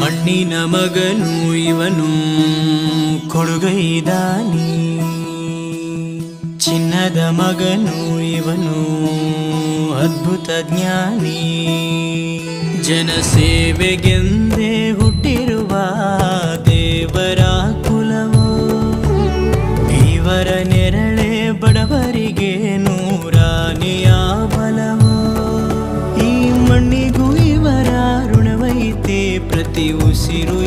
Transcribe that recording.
ಮಣ್ಣಿನ ಮಗನು ಇವನು ಕೊಡುಗೈದಾನಿ, ಚಿನ್ನದ ಮಗನು ಇವನು ಅದ್ಭುತ ಜ್ಞಾನಿ. ಜನಸೇವೆಗೆಂದೇ ಹುಟ್ಟಿರುವ ದೇವರ ಕುಲವೋ, ಇವರ ನೆರಳೆ ಬಡವರಿಗೆ ನೂರಾನೆಯ ಬಲವೋ. ಈ ಮಣ್ಣಿಗೂ ಇವರ ಋಣವೈತೆ, ಪ್ರತಿ ಉಸಿರು